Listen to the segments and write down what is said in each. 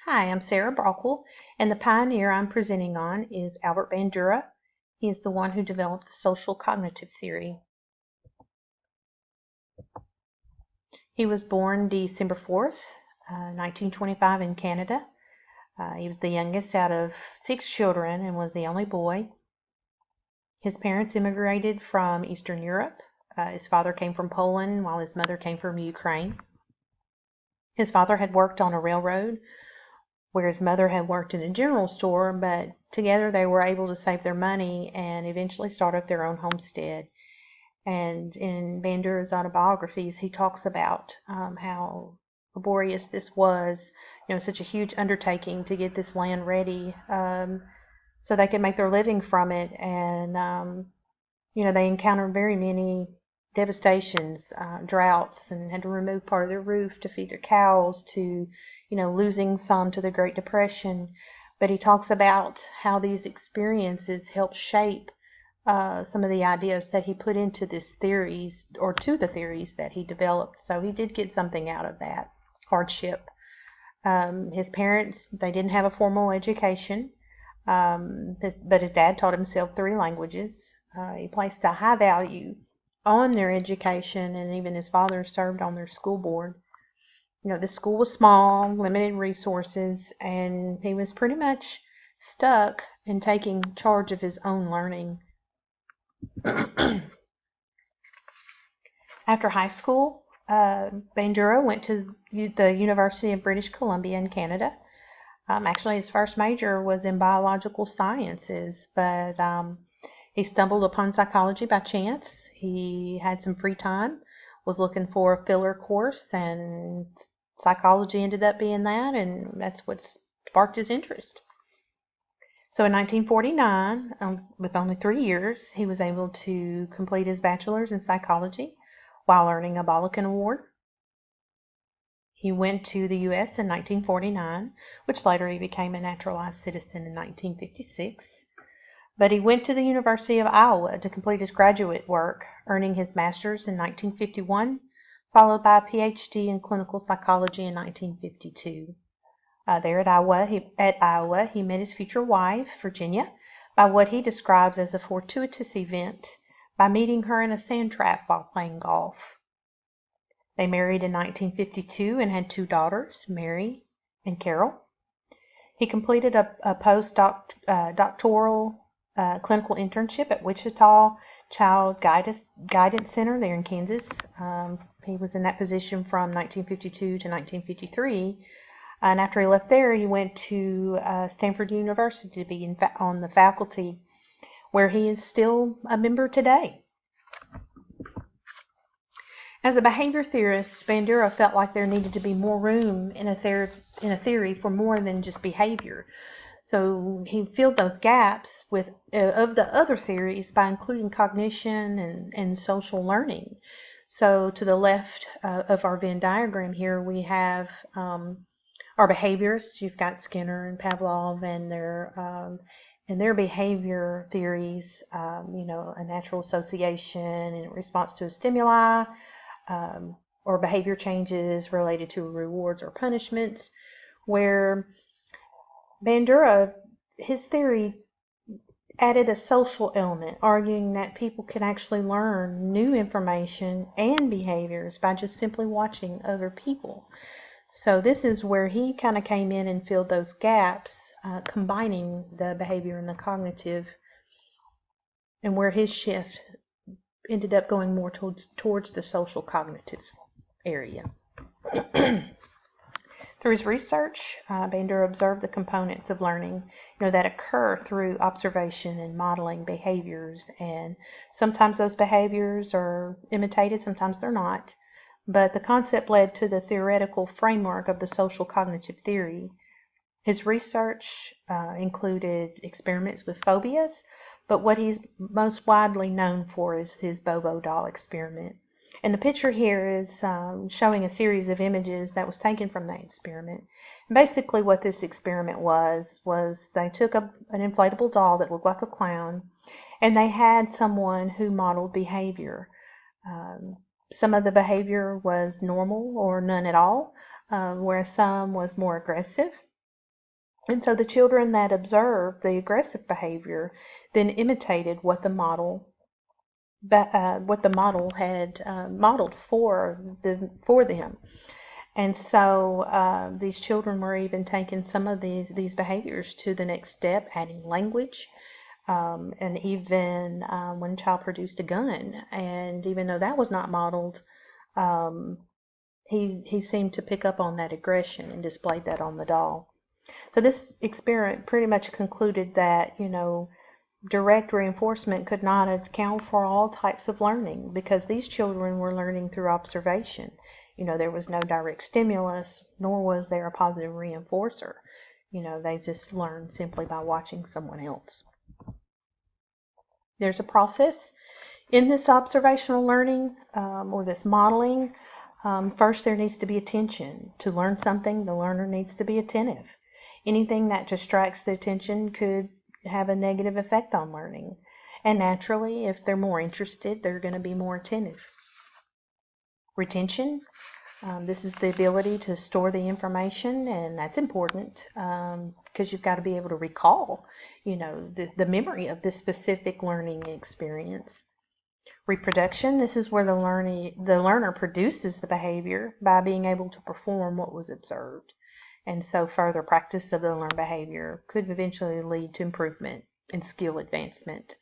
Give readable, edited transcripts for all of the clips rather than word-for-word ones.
Hi, I'm Sarah Brockle, and the pioneer I'm presenting on is Albert Bandura. He is the one who developed the social cognitive theory. He was born December 4th, 1925 in Canada. He was the youngest out of 6 children and was the only boy. His parents immigrated from Eastern Europe. His father came from Poland while his mother came from Ukraine. His father had worked on a railroad where his mother had worked in a general store, but together they were able to save their money and eventually start up their own homestead. And in Bandura's autobiographies, he talks about how laborious this was, such a huge undertaking to get this land ready so they could make their living from it. And, they encountered very many devastations, droughts, and had to remove part of their roof to feed their cows, to, losing some to the Great Depression. But he talks about how these experiences helped shape some of the ideas that he put into this theories, or to the theories that he developed. So he did get something out of that hardship. His parents, they didn't have a formal education, but his dad taught himself 3 languages. He placed a high value on their education, and even his father served on their school board. The school was small, limited resources, and he was pretty much stuck in taking charge of his own learning. After high school, Bandura went to the University of British Columbia in Canada. Actually, his first major was in biological sciences, but he stumbled upon psychology by chance. He had some free time, was looking for a filler course, and psychology ended up being that, and that's what sparked his interest. So in 1949, with only 3 years, he was able to complete his bachelor's in psychology while earning a Balkan Award. He went to the U.S. in 1949, which later he became a naturalized citizen in 1956. But he went to the University of Iowa to complete his graduate work, earning his master's in 1951, followed by a PhD in clinical psychology in 1952. There at Iowa, he met his future wife, Virginia, by what he describes as a fortuitous event, by meeting her in a sand trap while playing golf. They married in 1952 and had 2 daughters, Mary and Carol. He completed a postdoctoral clinical internship at Wichita Child Guidance Center there in Kansas. He was in that position from 1952 to 1953. And after he left there, he went to Stanford University to be on the faculty, where he is still a member today. As a behavior theorist, Bandura felt like there needed to be more room in a theory for more than just behavior. So he filled those gaps of the other theories by including cognition and social learning. So to the left of our Venn diagram here, we have our behaviorists. You've got Skinner and Pavlov and their behavior theories, a natural association in response to a stimuli, or behavior changes related to rewards or punishments, where Bandura, his theory added a social element, arguing that people can actually learn new information and behaviors by just simply watching other people. So this is where he kind of came in and filled those gaps, combining the behavior and the cognitive, and where his shift ended up going more towards the social cognitive area. Through his research, Bandura observed the components of learning, that occur through observation and modeling behaviors, and sometimes those behaviors are imitated, sometimes they're not. But the concept led to the theoretical framework of the social cognitive theory. His research included experiments with phobias, but what he's most widely known for is his Bobo doll experiment. And the picture here is showing a series of images that was taken from that experiment. And basically what this experiment was they took an inflatable doll that looked like a clown, and they had someone who modeled behavior. Some of the behavior was normal or none at all, whereas some was more aggressive. And so the children that observed the aggressive behavior then imitated what the model had modeled for them. And so these children were even taking some of these behaviors to the next step, adding language, and even when a child produced a gun, and even though that was not modeled, um, he seemed to pick up on that aggression and displayed that on the doll. So this experiment pretty much concluded that, direct reinforcement could not account for all types of learning, because these children were learning through observation. There was no direct stimulus, nor was there a positive reinforcer. They just learned simply by watching someone else. There's a process in this observational learning, or this modeling. First, there needs to be attention. To learn something, the learner needs to be attentive. Anything that distracts the attention could have a negative effect on learning. And naturally, if they're more interested, they're going to be more attentive. Retention. This is the ability to store the information, and that's important because you've got to be able to recall, the memory of this specific learning experience. Reproduction. This is where the learner produces the behavior by being able to perform what was observed. And so further practice of the learned behavior could eventually lead to improvement and skill advancement.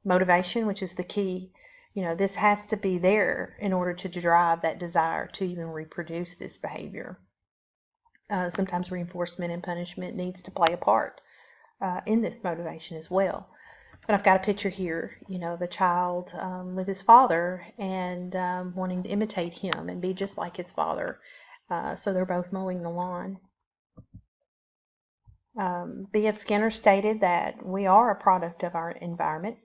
Motivation, which is the key. This has to be there in order to drive that desire to even reproduce this behavior. Sometimes reinforcement and punishment needs to play a part in this motivation as well. But I've got a picture here, of a child with his father and wanting to imitate him and be just like his father. So they're both mowing the lawn. B.F. Skinner stated that we are a product of our environment.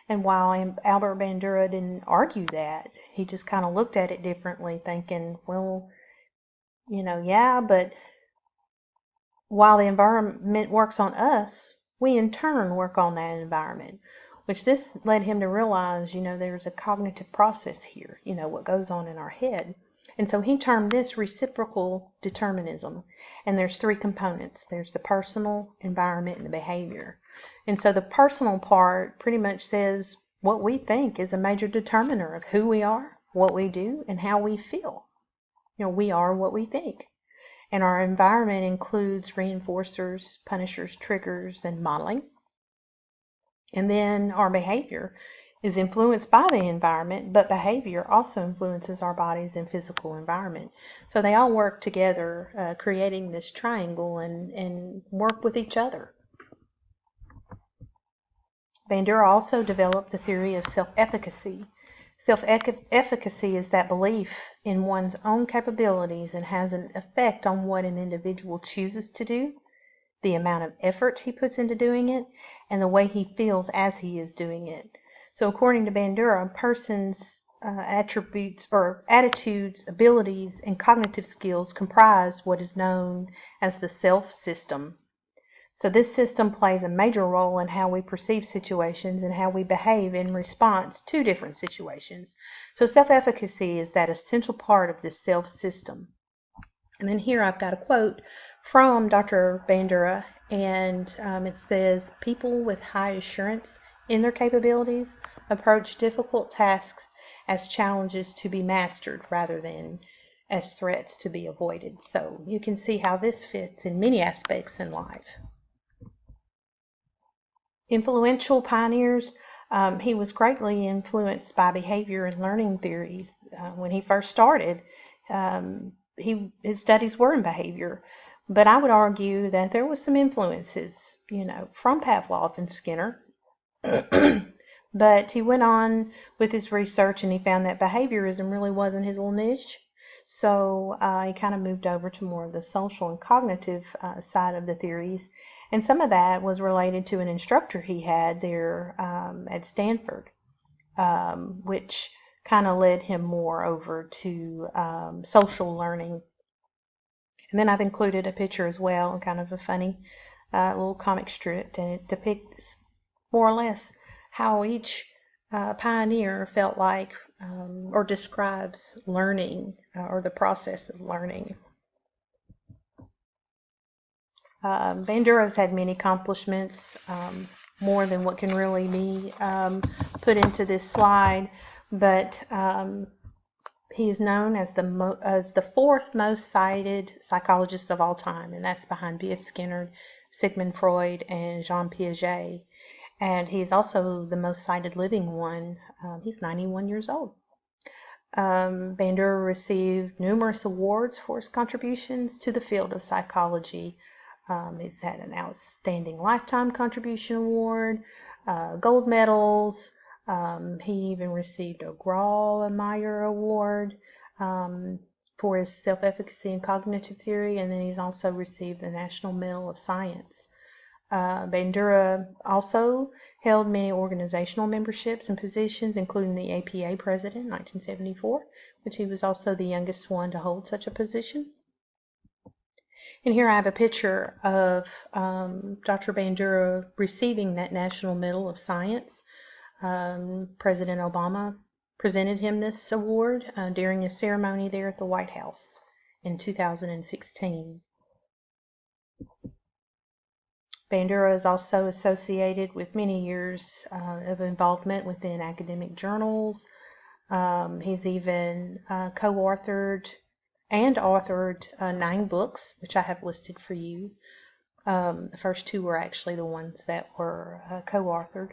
And while Albert Bandura didn't argue that, he just kind of looked at it differently, thinking, well, yeah, but while the environment works on us, we in turn work on that environment, which this led him to realize, there's a cognitive process here, what goes on in our head. And so he termed this reciprocal determinism. And there's three components. There's the personal, environment, and the behavior. And so the personal part pretty much says what we think is a major determiner of who we are, what we do, and how we feel. We are what we think. And our environment includes reinforcers, punishers, triggers, and modeling. And then our behavior is influenced by the environment, but behavior also influences our bodies and physical environment. So they all work together, creating this triangle and work with each other. Bandura also developed the theory of self-efficacy. Self-efficacy is that belief in one's own capabilities and has an effect on what an individual chooses to do, the amount of effort he puts into doing it, and the way he feels as he is doing it. So according to Bandura, a person's attributes or attitudes, abilities, and cognitive skills comprise what is known as the self system. So this system plays a major role in how we perceive situations and how we behave in response to different situations. So self-efficacy is that essential part of this self-system. And then here I've got a quote from Dr. Bandura, and it says, "People with high assurance in their capabilities approach difficult tasks as challenges to be mastered rather than as threats to be avoided." So you can see how this fits in many aspects in life. Influential pioneers. He was greatly influenced by behavior and learning theories. When he first started, his studies were in behavior, but I would argue that there was some influences, from Pavlov and Skinner. But he went on with his research and he found that behaviorism really wasn't his little niche. So he kind of moved over to more of the social and cognitive side of the theories. And some of that was related to an instructor he had there at Stanford, which kind of led him more over to social learning. And then I've included a picture as well, kind of a funny little comic strip, and it depicts more or less how each pioneer felt like or describes learning or the process of learning. Bandura's had many accomplishments, more than what can really be put into this slide, but he is known as the fourth most cited psychologist of all time, and that's behind B.F. Skinner, Sigmund Freud, and Jean Piaget. And he's also the most cited living one. He's 91 years old. Bandura received numerous awards for his contributions to the field of psychology. He's had an Outstanding Lifetime Contribution Award, gold medals. He even received a Grawemeyer Award for his self-efficacy and cognitive theory, and then he's also received the National Medal of Science. Bandura also held many organizational memberships and positions, including the APA president in 1974, which he was also the youngest one to hold such a position. And here I have a picture of Dr. Bandura receiving that National Medal of Science. President Obama presented him this award during a ceremony there at the White House in 2016. Bandura is also associated with many years of involvement within academic journals. He's even co-authored and authored 9 books, which I have listed for you. The first 2 were actually the ones that were co-authored.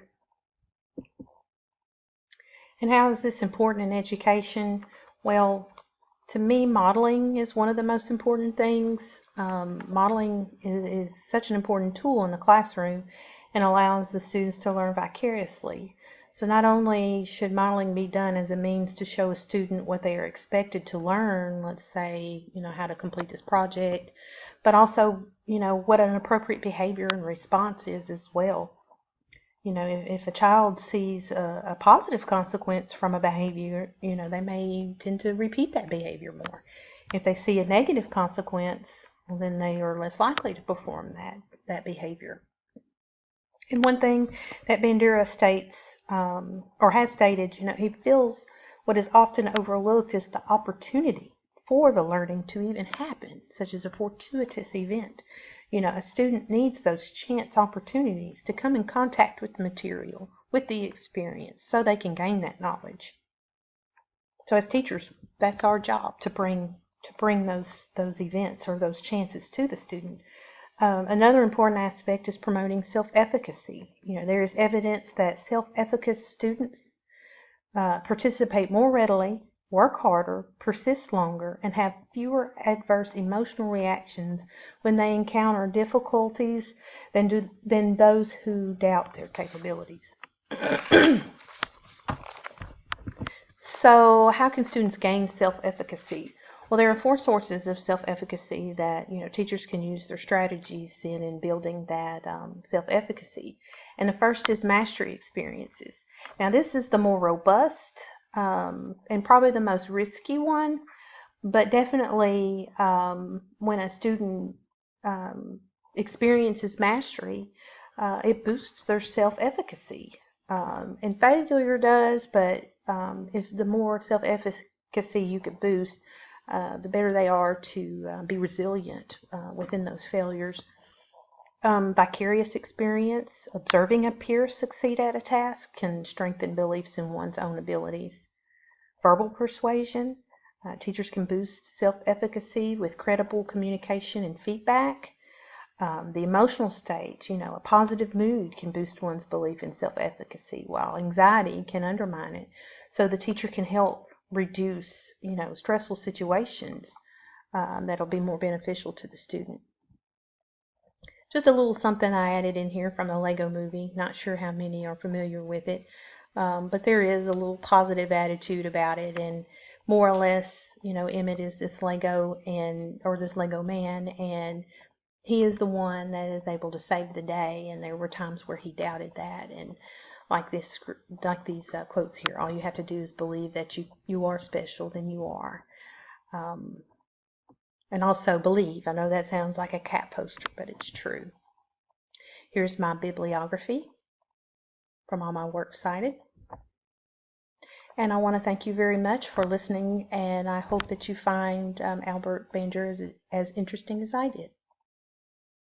And how is this important in education? Well, to me, modeling is one of the most important things. Modeling is such an important tool in the classroom and allows the students to learn vicariously. So not only should modeling be done as a means to show a student what they are expected to learn, let's say, how to complete this project, but also, what an appropriate behavior and response is as well. If a child sees a positive consequence from a behavior, they may tend to repeat that behavior more. If they see a negative consequence, well, then they are less likely to perform that behavior. And one thing that Bandura states, or has stated, he feels what is often overlooked is the opportunity for the learning to even happen, such as a fortuitous event. A student needs those chance opportunities to come in contact with the material, with the experience, so they can gain that knowledge. So as teachers, that's our job, to bring those events or those chances to the student. Another important aspect is promoting self-efficacy. There is evidence that self-efficacious students participate more readily, work harder, persist longer, and have fewer adverse emotional reactions when they encounter difficulties than those who doubt their capabilities. So how can students gain self-efficacy? Well, there are 4 sources of self-efficacy that teachers can use their strategies in building that self-efficacy. And the first is mastery experiences. Now, this is the more robust and probably the most risky one, but definitely when a student experiences mastery, it boosts their self-efficacy. And failure does, but if the more self-efficacy you could boost, the better they are to be resilient within those failures. Vicarious experience, observing a peer succeed at a task, can strengthen beliefs in one's own abilities. Verbal persuasion, teachers can boost self-efficacy with credible communication and feedback. The emotional state, a positive mood can boost one's belief in self-efficacy, while anxiety can undermine it. So the teacher can help reduce, stressful situations that'll be more beneficial to the student. Just a little something I added in here from the Lego movie. Not sure how many are familiar with it, but there is a little positive attitude about it, and more or less, Emmett is this Lego this Lego man, and he is the one that is able to save the day. And there were times where he doubted that, and like these quotes here, all you have to do is believe that you are special, then you are. And also believe. I know that sounds like a cat poster, but it's true. Here's my bibliography from all my works cited. And I want to thank you very much for listening, and I hope that you find Albert Bandura as interesting as I did.